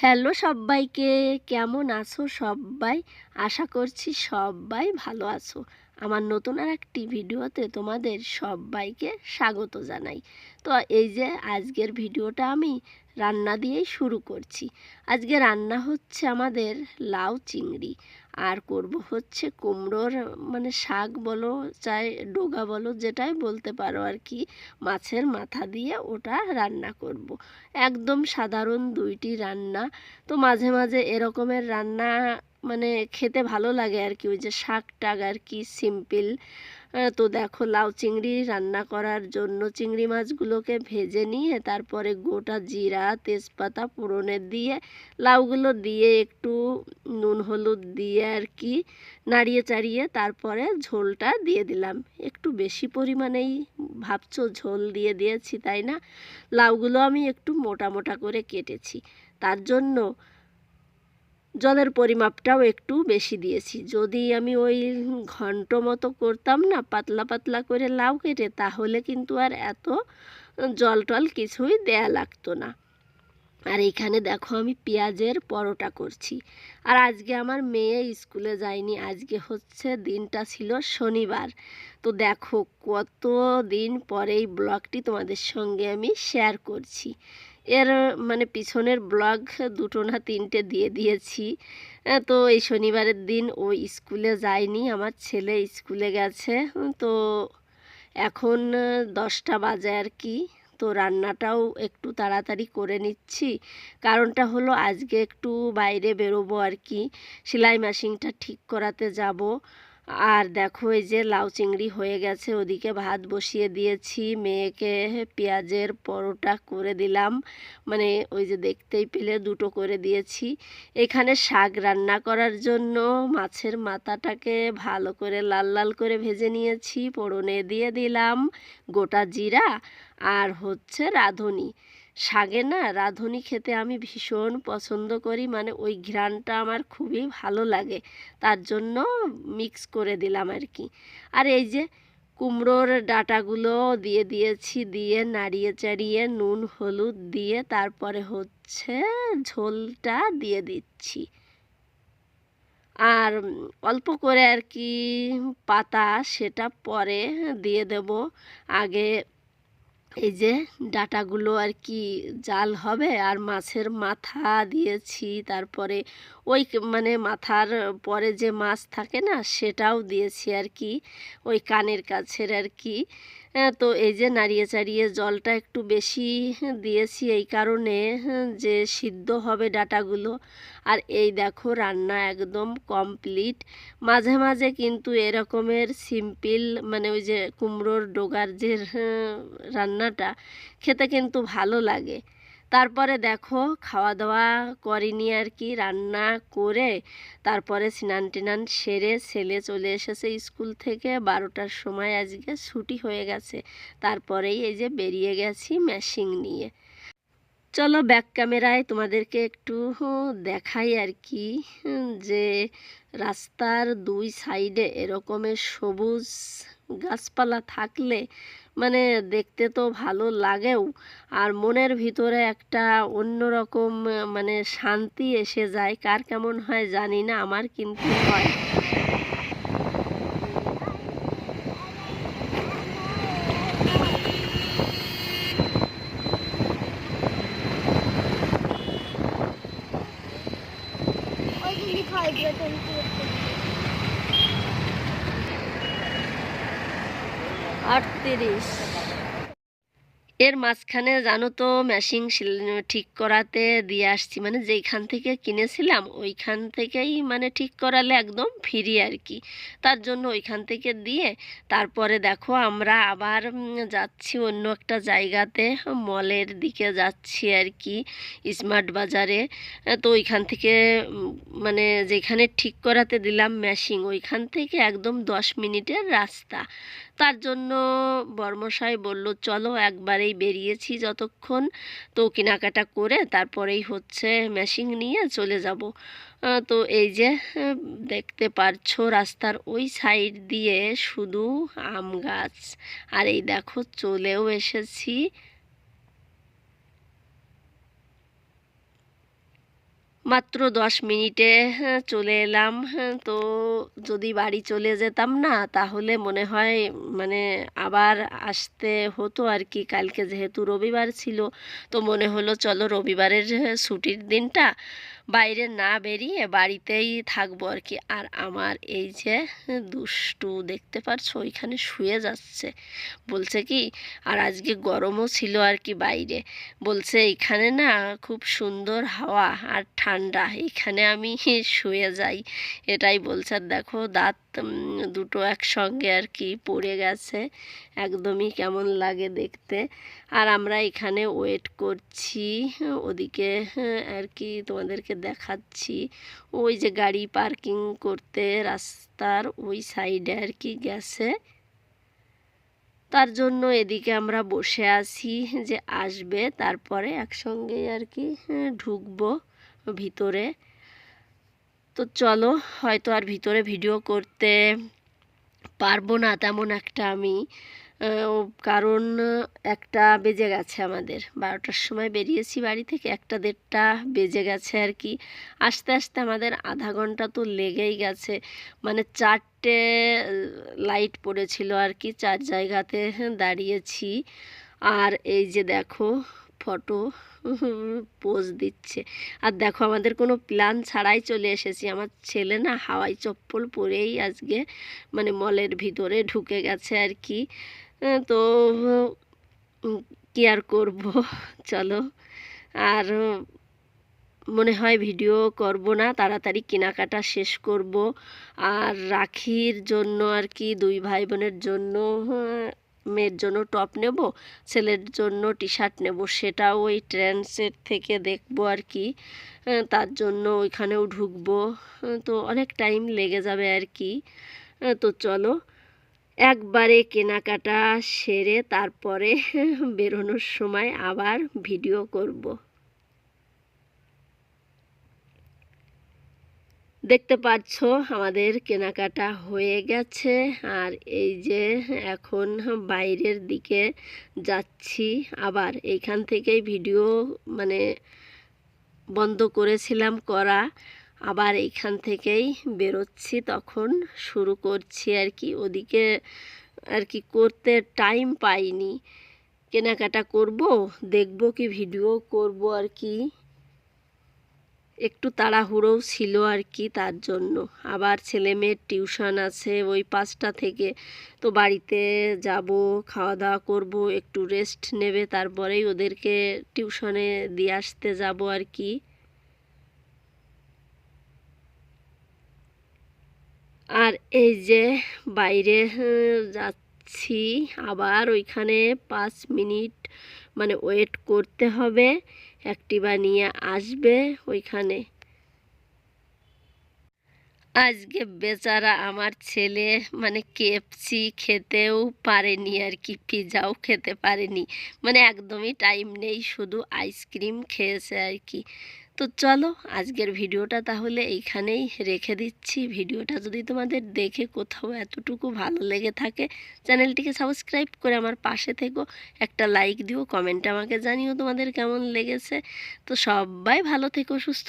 Hello সব্বাইকে, কেমন আছো সব্বাই? আশা করছি সব্বাই ভালো আছো। আমার নতুন আরেকটি ভিডিওতে তোমাদের সব্বাইকে স্বাগত জানাই। তো এই যে আজকের ভিডিওটা আমি রান্না দিয়েই শুরু করছি। আজকে রান্না হচ্ছে আমাদের লাউ চিংড়ি, আর করব হচ্ছে কুমড়োর শাক বলো চাই ডোগা বলো যেটাই বলতে পারো আর কি, মাছের মাথা দিয়ে ওটা রান্না করব। একদম সাধারণ দুইটি রান্না। তো মাঝে মাঝে এরকমের রান্না খেতে ভালো লাগে আর কি, ওই যে শাক টাক আর কি সিম্পল। তো দেখো লাউ চিংড়ি রান্না করার জন্য চিংড়ি মাছগুলোকে ভেজে নিয়ে তারপরে গোটা জিরা তেজপাতা ফোড়নে দিয়ে লাউগুলো দিয়ে একটু নুন হলুদ দিয়ে আর কি নাড়িয়ে চাড়িয়ে তারপরে ঝোলটা দিয়ে দিলাম। একটু বেশি পরিমাণেই ভাবছো ঝোল দিয়ে দিয়েছি তাই না? লাউগুলো আমি একটু মোটা মোটা করে কেটেছি, তার জন্য জলের পরিমাপটাও একটু বেশি দিয়েছি। যদি আমি ওই ঘন্ট মতো করতাম না পাতলা পাতলা করে লাউ কেটে, তাহলে কিন্তু আর এত জল টল কিছুই দেয়া লাগতো না। আর এইখানে দেখো আমি পেঁয়াজের পরোটা করছি। আর আজকে আমার মেয়ে স্কুলে যায়নি, আজকে হচ্ছে দিনটা ছিল শনিবার। তো দেখো কত দিন পরে এই ব্লগটি তোমাদের সঙ্গে আমি শেয়ার করছি। এর পিছনের ব্লগ দুটো না তিনটে দিয়ে দিয়েছি। তো এই শনিবারের দিন ও স্কুলে যায়নি, আমার ছেলে স্কুলে গেছে। তো এখন 10টা বাজে আর কি। তো রান্নাটাও একটু তাড়াতাড়ি করে নিচ্ছি, কারণটা হলো আজকে একটু বাইরে বেরোবো আর কি, সেলাই মেশিনটা ঠিক করাতে যাব। আর দেখো এই যে লাউ চিংড়ি হয়ে গেছে, ওদিকে ভাত বসিয়ে দিয়েছি, মেয়েকে পেঁয়াজের পরোটা করে দিলাম, ওই যে দেখতেই পেলে দুটো করে দিয়েছি। এখানে শাক রান্না করার জন্য মাছের মাথাটাকে ভালো করে লাল লাল করে ভেজে নিয়েছি, ফোড়নে দিয়ে দিলাম গোটা জিরা আর হচ্ছে রাঁধুনি। শাকে না রাঁধুনি খেতে আমি ভীষণ পছন্দ করি, ওই ঘ্রাণটা আমার খুবই ভালো লাগে, তার জন্য মিক্স করে দিলাম আর কি। আর এই যে কুমড়োর ডাঁটাগুলো দিয়ে দিয়েছি, দিয়ে নাড়িয়ে চাড়িয়ে নুন হলুদ দিয়ে তারপরে হচ্ছে ঝোলটা দিয়ে দিচ্ছি। আর অল্প করে আর কি পাতা সেটা পরে দিয়ে দেব। আগে এই যে ডাঁটাগুলো আর কি জাল হবে, আর মাছের মাথা দিয়েছি, তারপরে ওই মাথার পরে যে মাছ থাকে না সেটাও দিয়েছি আর কি, ওই কানের কাছের আর কি। তো এই যে নাড়িয়ে চাড়িয়ে জলটা একটু বেশি দিয়েছি এই কারণে যে সিদ্ধ হবে ডাঁটাগুলো। আর এই দেখো রান্না একদম কমপ্লিট। মাঝে মাঝে কিন্তু এরকমের সিম্পল ওই যে কুমড়োর ডোগার যে রান্নাটা খেতে কিন্তু ভালো লাগে। তারপরে দেখো খাওয়া দাওয়া করিনি আর কি, রান্না করে তারপরে স্নান টিনান সেরে ছেলে চলে এসেছে স্কুল থেকে, 12টার সময় আজকে ছুটি হয়ে গেছে। তারপরেই এই যে বেরিয়ে গেছি মেশিন নিয়ে। চলো ব্যাক ক্যামেরায় তোমাদেরকে একটু দেখাই আর কি, যে রাস্তার দুই সাইডে এরকমের সবুজ গাছপালা থাকলে দেখতে তো ভালো লাগেও, আর মনের ভিতরে একটা অন্যরকম শান্তি এসে যায়। কার কেমন হয় জানি না, আমার কিন্তু হয়। আটত্রিশ। এর মাঝখানে জানো তো মেশিন ঠিক করাতে দিয়ে আসছি, যেইখান থেকে কিনেছিলাম ওইখান থেকেই ঠিক করালে একদম ফ্রি আর কি, তার জন্য ওইখান থেকে দিয়ে তারপরে দেখো আমরা আবার যাচ্ছি অন্য একটা জায়গাতে, মলের দিকে যাচ্ছি আর কি, স্মার্ট বাজারে। তো ওইখান থেকে যেখানে ঠিক করাতে দিলাম মেশিন ওইখান থেকে একদম 10 মিনিটের রাস্তা। তার জন্য বর্মশাই বলল চলো একবারেই বেরিয়েছি যতক্ষণ, তো কেনাকাটা করে তারপরেই হচ্ছে মেশিন নিয়ে চলে যাব। তো এই যে দেখতে পারছো রাস্তার ওই সাইড দিয়ে শুধু আম গাছ। আর এই দেখো চলেও এসেছি। মাত্র 10 মিনিটে চলে এলাম। তো যদি বাড়ি চলে যেতাম না তাহলে মনে হয় মানে আবার আসতে হতো আর কি। কালকে যেহেতু রবিবার ছিল, তো মনে হলো চলো রবিবারের ছুটির দিনটা বাইরে না বেরিয়ে বাড়িতেই থাকবো আর কি। আর আমার এই যে দুষ্টু দেখতে পারছো ওইখানে শুয়ে যাচ্ছে, বলছে কি আর আজকে গরমও ছিল আর কি বাইরে, বলছে এখানে না খুব সুন্দর হাওয়া আর ঠান্ডা, এখানে আমি শুয়ে যাই, এটাই বলছে। আর দেখো দাঁত দুটো একসঙ্গে আর কি পড়ে গেছে, একদমই কেমন লাগে দেখতে। আর আমরা এখানে ওয়েট করছি, ওদিকে আর কি তোমাদেরকে দেখাচ্ছি। ওই যে গাড়ি পার্কিং করতে রাস্তার ওই সাইডে আর কি গেছে, তার জন্য এদিকে আমরা বসে আছি যে আসবে তারপরে একসঙ্গে আর কি ঢুকবো ভিতরে। তো চলো, হয়তো আর ভিতরে ভিডিও করতে পারবো না তেমন একটা আমি, কারণ 1টা বেজে গেছে, আমাদের 12টার সময় বেরিয়েছি বাড়ি থেকে, 1টা 1:30 বেজে গেছে আর কি। আস্তে আস্তে আমাদের আধা ঘন্টা তো লেগেই গেছে, মানে 4টে লাইট পড়েছিল আর কি, 4 জায়গাতে দাঁড়িয়েছি। আর এই যে দেখো ফটো পোজ দিচ্ছে। আর দেখো আমাদের কোনো প্ল্যান ছাড়াই চলে এসেছি, আমার ছেলে না হাওয়াই চপ্পল পরেই আজকে মানে মলের ভিতরে ঢুকে গেছে আর কি। তো কি আর করব, চলো। আর মনে হয় ভিডিও করব না, তাড়াতাড়ি কেনাকাটা শেষ করব। আর রাখির জন্য আর কি 2 ভাই বোনের জন্য মেয়ের জন্য টপ নেব, ছেলের জন্য টি শার্ট নেব, সেটাও ওই ট্রেন্ডসের থেকে দেখবো আর কি। তার জন্য ওইখানেও ঢুকবো, তো অনেক টাইম লেগে যাবে আর কি। তো চলো একবারে কেনাকাটা সেরে তারপরে বেরোনোর সময় আবার ভিডিও করব। দেখতে পাচ্ছ আমাদের কেনাকাটা হয়ে গেছে, আর এই যে এখন বাইরের দিকে যাচ্ছি। আবার এইখান থেকেই ভিডিও মানে বন্ধ করেছিলাম করা, আবার এইখান থেকেই বেরোচ্ছি, তখন শুরু করছি আর কি। ওদিকে আর কি করতে টাইম পাইনি, কেনাকাটা করব, দেখব কি ভিডিও করব আর কি, একটু তাড়াহুড়োও ছিল আর কি, তার জন্য। আবার ছেলে মেয়ের টিউশন আছে ওই 5টা থেকে, তো বাড়িতে যাব, খাওয়া দাওয়া করব, একটু রেস্ট নেবে, তারপরেই ওদেরকে টিউশনে দিয়ে আসতে যাব আর কি। আর এই যে বাইরে যাচ্ছি, আবার ওইখানে 5 মিনিট মানে ওয়েট করতে হবে, অ্যাক্টিভা নিয়ে আসবে ওইখানে। আজকে বেচারা আমার ছেলে মানে কেএফসি খেতেও পারেনি আর কি, পিৎজাও খেতে পারেনি, মানে একদমই টাইম নেই, শুধু আইসক্রিম খেয়েছে আর কি। তো চলো আজকের ভিডিওটা তাহলে এইখানেই রেখে দিচ্ছি। ভিডিওটা যদি তোমাদের দেখে কোথাও এতটুকু ভালো লেগে থাকে, চ্যানেলটিকে সাবস্ক্রাইব করে আমার পাশে থেকো, একটা লাইক দিও, কমেন্টে আমাকে জানিও তোমাদের কেমন লেগেছে। তো সবাই ভালো থেকো, সুস্থ